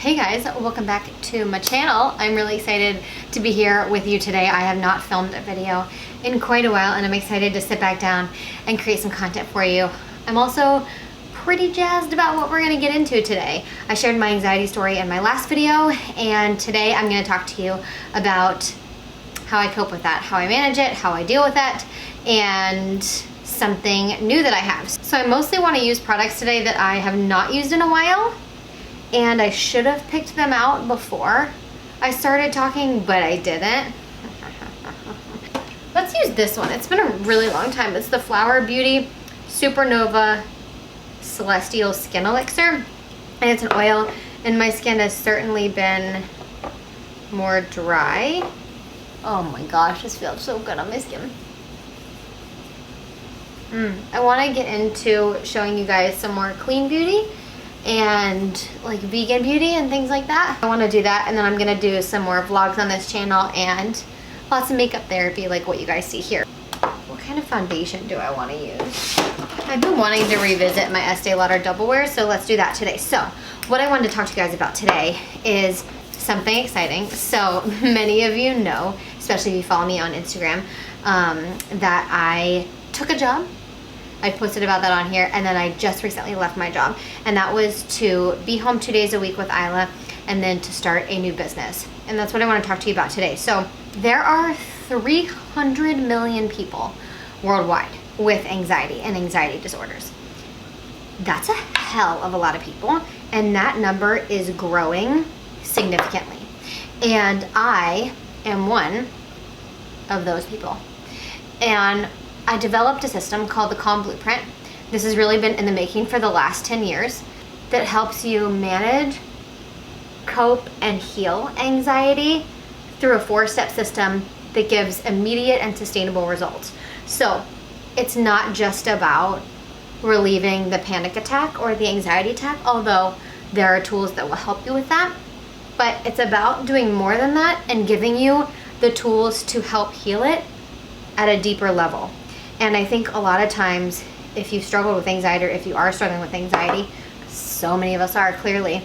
Hey guys, welcome back to my channel. I'm really excited to be here with you today. I have not filmed a video in quite a while and I'm excited to sit back down and create some content for you. I'm also pretty jazzed about what we're gonna get into today. I shared my anxiety story in my last video and today I'm gonna talk to you about how I cope with that, how I manage it, how I deal with that, and something new that I have. So I mostly wanna use products today that I have not used in a while, and I should have picked them out before I started talking, but I didn't. Let's use this one. It's been a really long time. It's the Flower Beauty Supernova Celestial Skin Elixir, and it's an oil, and my skin has certainly been more dry. Oh my gosh, this feels so good on my skin. I want to get into showing you guys some more clean beauty and like vegan beauty and things like that. I want to do that, and then I'm going to do some more vlogs on this channel and lots of makeup therapy like what you guys see here. What kind of foundation do I want to use? I've been wanting to revisit my Estee Lauder Double Wear, so let's do that today. So what I wanted to talk to you guys about today is something exciting. So many of you know, especially if you follow me on Instagram, that I took a job. I posted about that on here, and then I just recently left my job, and that was to be home 2 days a week with Isla and then to start a new business. And that's what I want to talk to you about today. So there are 300 million people worldwide with anxiety and anxiety disorders. That's a hell of a lot of people, and that number is growing significantly. And I am one of those people. And I developed a system called the Calm Blueprint. This has really been in the making for the last 10 years that helps you manage, cope, and heal anxiety through a 4-step system that gives immediate and sustainable results. So it's not just about relieving the panic attack or the anxiety attack, although there are tools that will help you with that, but it's about doing more than that and giving you the tools to help heal it at a deeper level. And I think a lot of times, if you struggle with anxiety, or if you are struggling with anxiety, so many of us are clearly,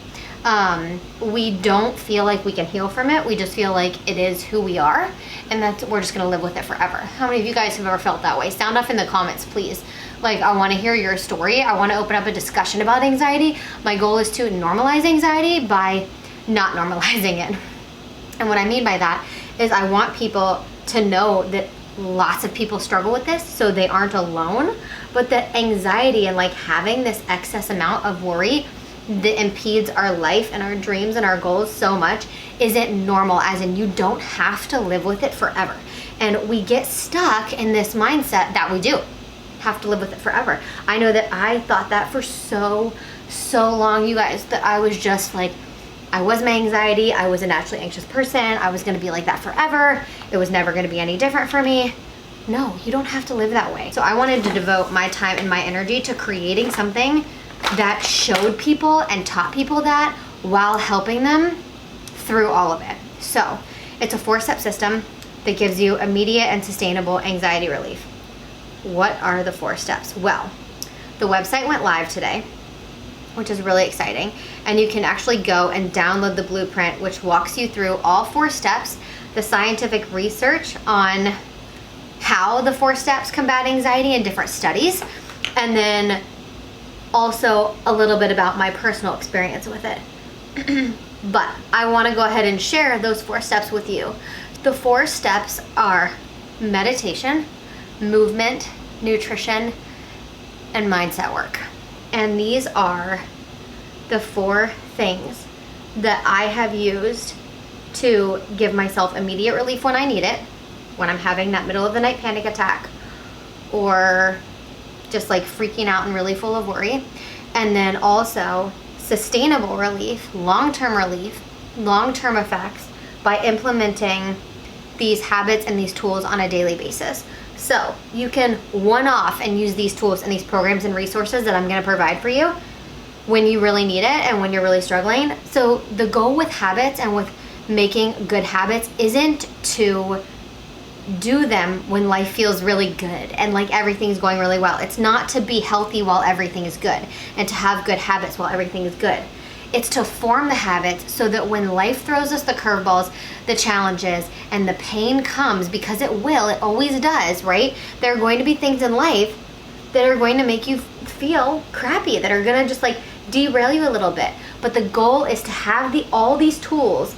we don't feel like we can heal from it. We just feel like it is who we are, and we're just gonna live with it forever. How many of you guys have ever felt that way? Sound off in the comments, please. Like, I wanna hear your story. I wanna open up a discussion about anxiety. My goal is to normalize anxiety by not normalizing it. And what I mean by that is I want people to know that lots of people struggle with this, so they aren't alone, but that anxiety and like having this excess amount of worry that impedes our life and our dreams and our goals so much isn't normal, as in you don't have to live with it forever. And we get stuck in this mindset that we do have to live with it forever. I know that I thought that for so long, you guys, that I was just like, I was my anxiety, I was a naturally anxious person, I was gonna be like that forever, it was never gonna be any different for me. No, you don't have to live that way. So I wanted to devote my time and my energy to creating something that showed people and taught people that while helping them through all of it. So it's a 4-step system that gives you immediate and sustainable anxiety relief. What are the 4 steps? Well, the website went live today, which is really exciting. And you can actually go and download the blueprint, which walks you through all 4 steps, the scientific research on how the 4 steps combat anxiety in different studies, and then also a little bit about my personal experience with it. But I want to go ahead and share those 4 steps with you. The 4 steps are meditation, movement, nutrition, and mindset work. And these are the 4 things that I have used to give myself immediate relief when I need it, when I'm having that middle of the night panic attack, or just like freaking out and really full of worry. And then also sustainable relief, long-term effects by implementing these habits and these tools on a daily basis. So you can one-off and use these tools and these programs and resources that I'm gonna provide for you when you really need it and when you're really struggling. So the goal with habits and with making good habits isn't to do them when life feels really good and like everything's going really well. It's not to be healthy while everything is good and to have good habits while everything is good. It's to form the habits so that when life throws us the curveballs, the challenges, and the pain comes, because it will, it always does, right? There are going to be things in life that are going to make you feel crappy, that are gonna just like derail you a little bit. But the goal is to have all these tools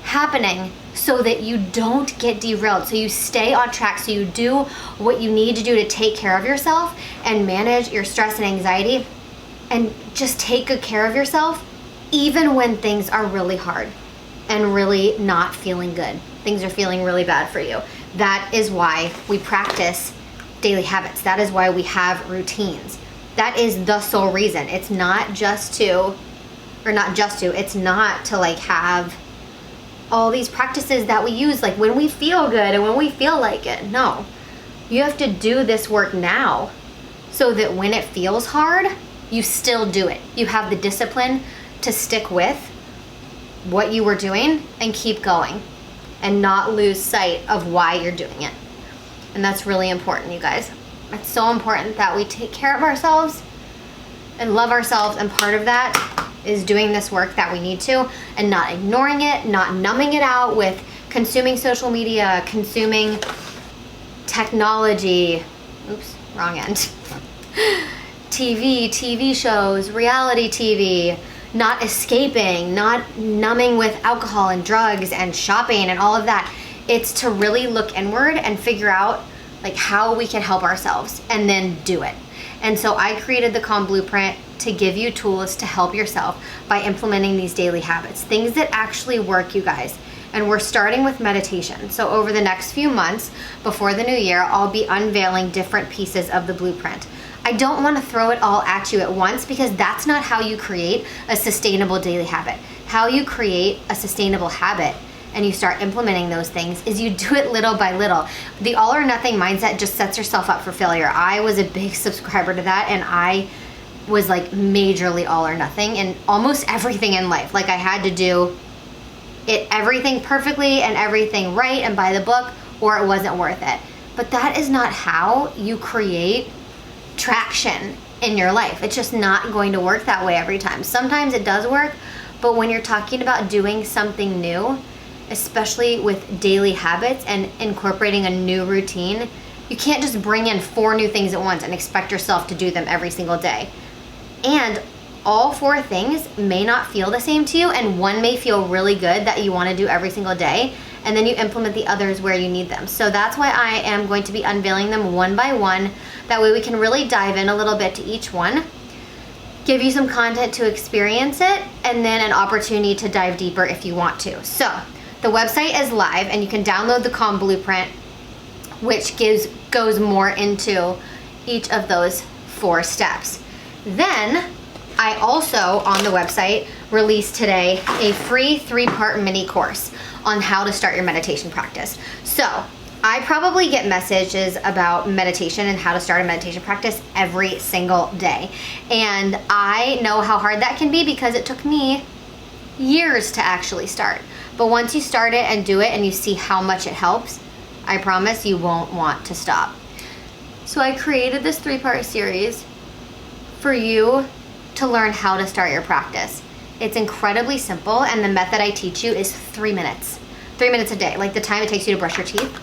happening so that you don't get derailed, so you stay on track, so you do what you need to do to take care of yourself and manage your stress and anxiety, and just take good care of yourself even when things are really hard and really not feeling good. Things are feeling really bad for you. That is why we practice daily habits. That is why we have routines. That is the sole reason. It's not just to, it's not to like have all these practices that we use like when we feel good and when we feel like it. No, you have to do this work now so that when it feels hard, you still do it. You have the discipline to stick with what you were doing and keep going and not lose sight of why you're doing it. And that's really important, you guys. It's so important that we take care of ourselves and love ourselves, and part of that is doing this work that we need to and not ignoring it, not numbing it out with consuming social media, consuming technology, oops, wrong end, TV shows, reality TV, not escaping, not numbing with alcohol and drugs and shopping and all of that. It's to really look inward and figure out like how we can help ourselves and then do it. And so I created the Calm Blueprint to give you tools to help yourself by implementing these daily habits, things that actually work, you guys. And we're starting with meditation. So over the next few months before the new year, I'll be unveiling different pieces of the blueprint. I don't want to throw it all at you at once, because that's not how you create a sustainable daily habit. How you create a sustainable habit and you start implementing those things is you do it little by little. The all or nothing mindset just sets yourself up for failure. I was a big subscriber to that, and I was like majorly all or nothing in almost everything in life. Like I had to do everything perfectly and everything right and by the book, or it wasn't worth it. But that is not how you create traction in your life. It's just not going to work that way every time. Sometimes it does work, but when you're talking about doing something new, especially with daily habits and incorporating a new routine, you can't just bring in 4 new things at once and expect yourself to do them every single day. And all 4 things may not feel the same to you, and one may feel really good that you want to do every single day, and then you implement the others where you need them. So that's why I am going to be unveiling them one by one. That way we can really dive in a little bit to each one, give you some content to experience it, and then an opportunity to dive deeper if you want to. So the website is live, and you can download the Calm Blueprint, which goes more into each of those 4 steps. Then I also, on the website, released today a free 3-part mini course on how to start your meditation practice. So I probably get messages about meditation and how to start a meditation practice every single day. And I know how hard that can be, because it took me years to actually start. But once you start it and do it and you see how much it helps, I promise you won't want to stop. So I created this 3-part series for you to learn how to start your practice. It's incredibly simple, and the method I teach you is 3 minutes. 3 minutes a day, like the time it takes you to brush your teeth,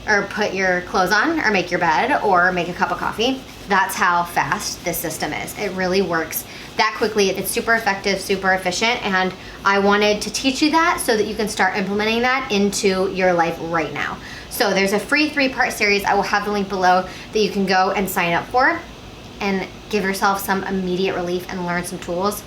or put your clothes on, or make your bed, or make a cup of coffee. That's how fast this system is. It really works that quickly. It's super effective, super efficient, and I wanted to teach you that so that you can start implementing that into your life right now. So there's a free 3-part series. I will have the link below that you can go and sign up for and give yourself some immediate relief and learn some tools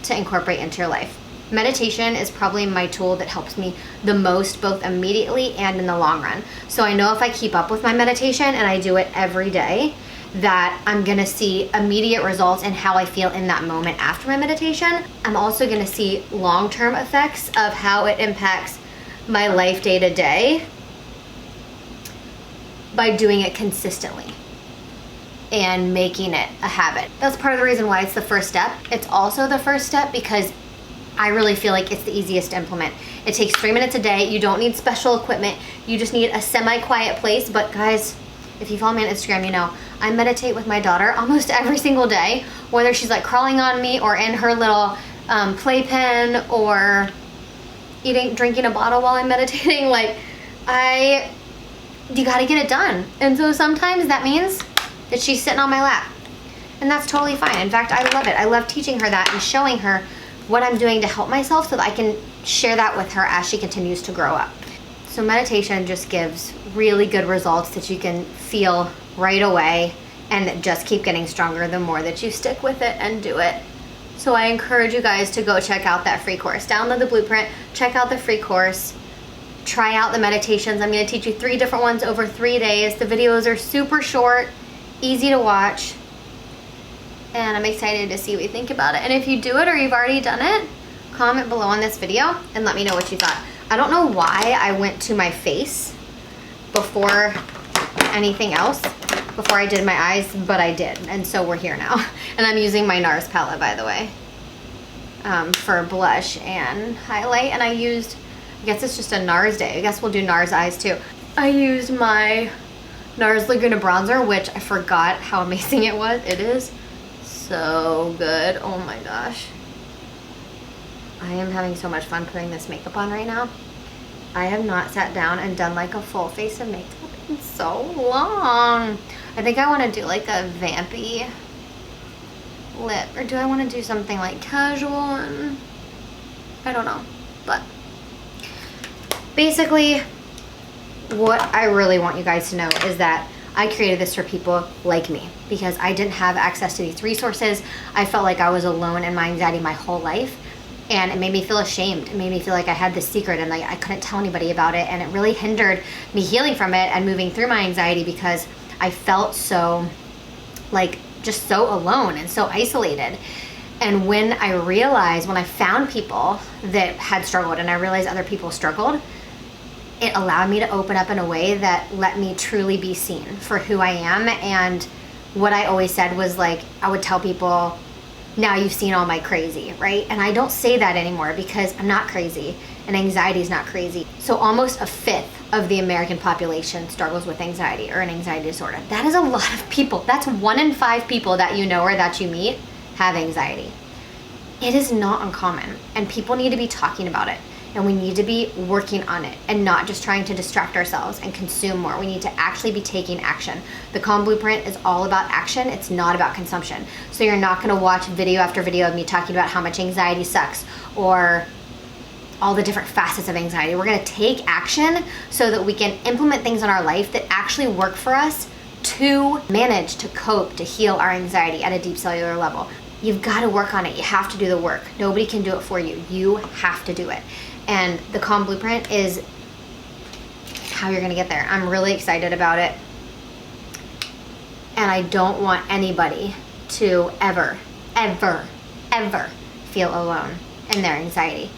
to incorporate into your life. Meditation is probably my tool that helps me the most, both immediately and in the long run. So I know if I keep up with my meditation and I do it every day, that I'm gonna see immediate results in how I feel in that moment after my meditation. I'm also gonna see long-term effects of how it impacts my life day to day by doing it consistently and making it a habit. That's part of the reason why it's the first step. It's also the first step because I really feel like it's the easiest to implement. It takes 3 minutes a day. You don't need special equipment. You just need a semi-quiet place. But guys, if you follow me on Instagram, you know I meditate with my daughter almost every single day, whether she's like crawling on me or in her little playpen or drinking a bottle while I'm meditating. Like, you gotta get it done. And so sometimes that means that she's sitting on my lap. And that's totally fine. In fact, I love it. I love teaching her that and showing her what I'm doing to help myself so that I can share that with her as she continues to grow up. So meditation just gives really good results that you can feel right away and just keep getting stronger the more that you stick with it and do it. So I encourage you guys to go check out that free course. Download the blueprint, check out the free course, try out the meditations. I'm gonna teach you 3 different ones over 3 days. The videos are super short, easy to watch, and I'm excited to see what you think about it. And if you do it or you've already done it, comment below on this video and let me know what you thought. I don't know why I went to my face before anything else, before I did my eyes, but I did, and so we're here now. And I'm using my NARS palette, by the way, for blush and highlight. And I used, I guess it's just a NARS day. I guess we'll do NARS eyes too. I used my NARS Laguna bronzer, which I forgot how amazing it was. It is so good. Oh my gosh. I am having so much fun putting this makeup on right now. I have not sat down and done like a full face of makeup in so long. I think I want to do like a vampy lip, or do I want to do something like casual? And I don't know, but basically what I really want you guys to know is that I created this for people like me because I didn't have access to these resources. I felt like I was alone in my anxiety my whole life, and it made me feel ashamed. It made me feel like I had this secret and like I couldn't tell anybody about it, and it really hindered me healing from it and moving through my anxiety because I felt so like just so alone and so isolated. And when I found people that had struggled and I realized other people struggled, it allowed me to open up in a way that let me truly be seen for who I am. And what I always said was, like, I would tell people, now you've seen all my crazy, right? And I don't say that anymore because I'm not crazy and anxiety is not crazy. So almost 1/5 of the American population struggles with anxiety or an anxiety disorder. That is a lot of people. That's 1 in 5 people that you know or that you meet have anxiety. It is not uncommon, and people need to be talking about it. And we need to be working on it and not just trying to distract ourselves and consume more. We need to actually be taking action. The Calm Blueprint is all about action. It's not about consumption. So you're not gonna watch video after video of me talking about how much anxiety sucks or all the different facets of anxiety. We're gonna take action so that we can implement things in our life that actually work for us to manage, to cope, to heal our anxiety at a deep cellular level. You've got to work on it. You have to do the work. Nobody can do it for you. You have to do it. And the Calm Blueprint is how you're gonna get there. I'm really excited about it. And I don't want anybody to ever, ever, ever feel alone in their anxiety.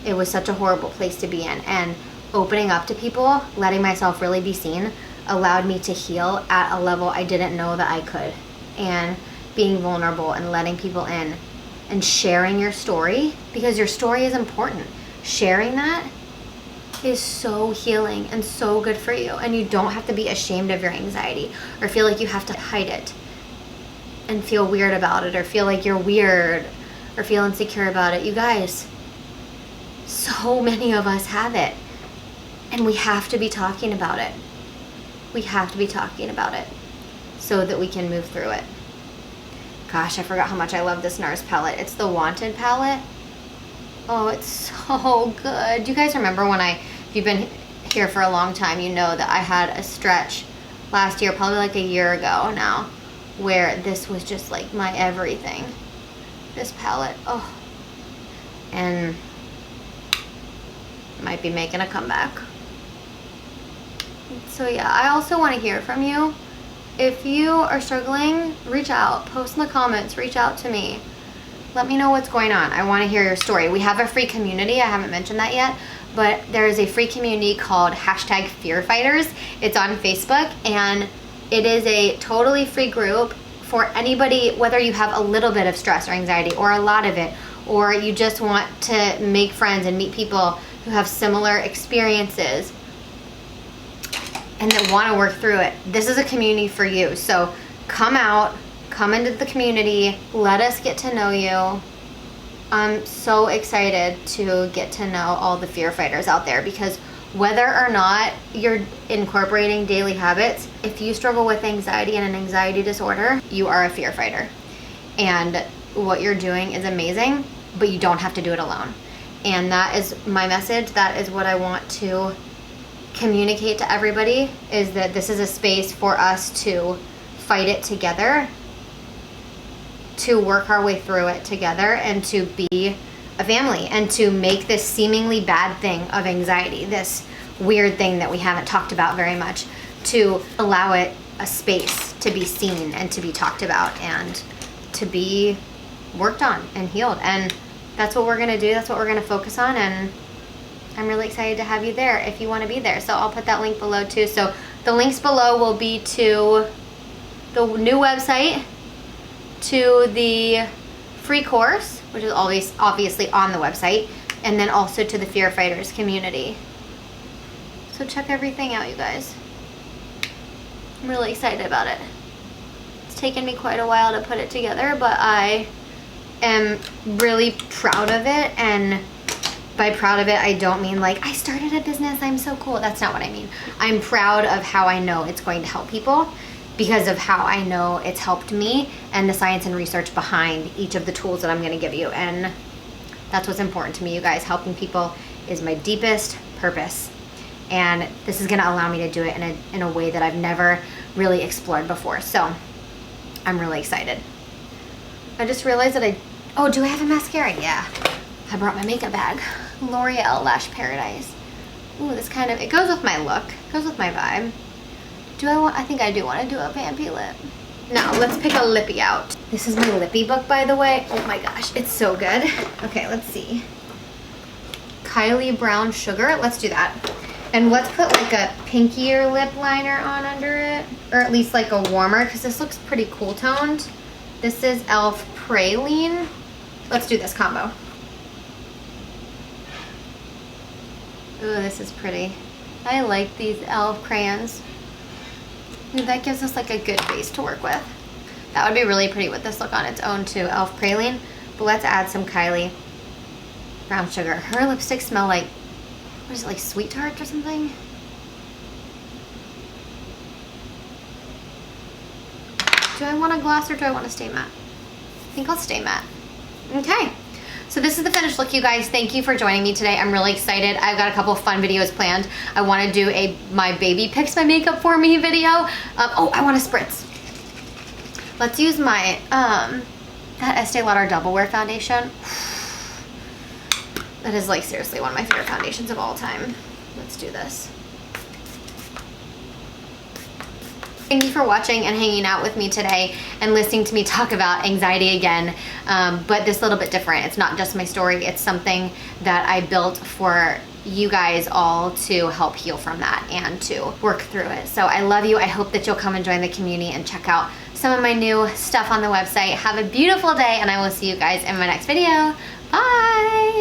It was such a horrible place to be in. And opening up to people, letting myself really be seen, allowed me to heal at a level I didn't know that I could. And being vulnerable and letting people in and sharing your story, because your story is important. Sharing that is so healing and so good for you, and you don't have to be ashamed of your anxiety or feel like you have to hide it and feel weird about it or feel like you're weird or feel insecure about it. You guys, so many of us have it, and we have to be talking about it. We have to be talking about it so that we can move through it. Gosh, I forgot how much I love this NARS palette. It's the Wanted palette. Oh, it's so good. Do you guys remember when if you've been here for a long time, you know that I had a stretch last year, probably like a year ago now, where this was just like my everything. This palette, oh. And might be making a comeback. So yeah, I also want to hear from you. If you are struggling, reach out, post in the comments, reach out to me. Let me know what's going on. I want to hear your story. We have a free community. I haven't mentioned that yet, but there is a free community called #FearFighters. It's on Facebook, and it is a totally free group for anybody, whether you have a little bit of stress or anxiety or a lot of it, or you just want to make friends and meet people who have similar experiences and that want to work through it. This is a community for you. So come out, come into the community, let us get to know you, I'm so excited to get to know all the fear fighters out there, because whether or not you're incorporating daily habits, if you struggle with anxiety and an anxiety disorder, you are a fear fighter. And what you're doing is amazing, but you don't have to do it alone. And that is my message. That is what I want to communicate to everybody, is that this is a space for us to fight it together, to work our way through it together, and to be a family, and to make this seemingly bad thing of anxiety, this weird thing that we haven't talked about very much, to allow it a space to be seen and to be talked about and to be worked on and healed. And that's what we're gonna do. That's what we're gonna focus on. And I'm really excited to have you there if you want to be there. So I'll put that link below too. So the links below will be to the new website, to the free course, which is always obviously on the website, and then also to the Fear Fighters community. So check everything out, you guys. I'm really excited about it. It's taken me quite a while to put it together, but I am really proud of it. And by proud of it, I don't mean like, I started a business, I'm so cool. That's not what I mean. I'm proud of how I know it's going to help people, because of how I know it's helped me, and the science and research behind each of the tools that I'm gonna give you. And that's what's important to me, you guys. Helping people is my deepest purpose. And this is gonna allow me to do it in a way that I've never really explored before. So I'm really excited. I just realized that oh, do I have a mascara? Yeah, I brought my makeup bag. L'Oreal Lash Paradise. Ooh, this kind of, it goes with my look, goes with my vibe. I think I do want to do a vampy lip. Now, let's pick a lippy out. This is my lippy book, by the way. Oh my gosh, it's so good. Okay, let's see. Kylie Brown Sugar, let's do that. And let's put like a pinkier lip liner on under it, or at least like a warmer, because this looks pretty cool toned. This is e.l.f. Praline. Let's do this combo. Ooh, this is pretty. I like these e.l.f. crayons. Ooh, that gives us like a good base to work with. That would be really pretty with this look on its own too, e.l.f. Praline. But let's add some Kylie Brown Sugar. Her lipsticks smell like, what is it, like Sweet Tart or something? Do I want a gloss or do I want to stay matte? I think I'll stay matte. Okay. So this is the finished look, you guys. Thank you for joining me today. I'm really excited. I've got a couple of fun videos planned. I want to do my baby picks my makeup for me video. Oh, I want to spritz. Let's use my, that Estee Lauder Double Wear foundation. That is like seriously one of my favorite foundations of all time. Let's do this. Thank you for watching and hanging out with me today and listening to me talk about anxiety again, but this little bit different. It's not just my story, it's something that I built for you guys all to help heal from that and to work through it. So I love you. I hope that you'll come and join the community and check out some of my new stuff on the website. Have a beautiful day, and I will see you guys in my next video. Bye!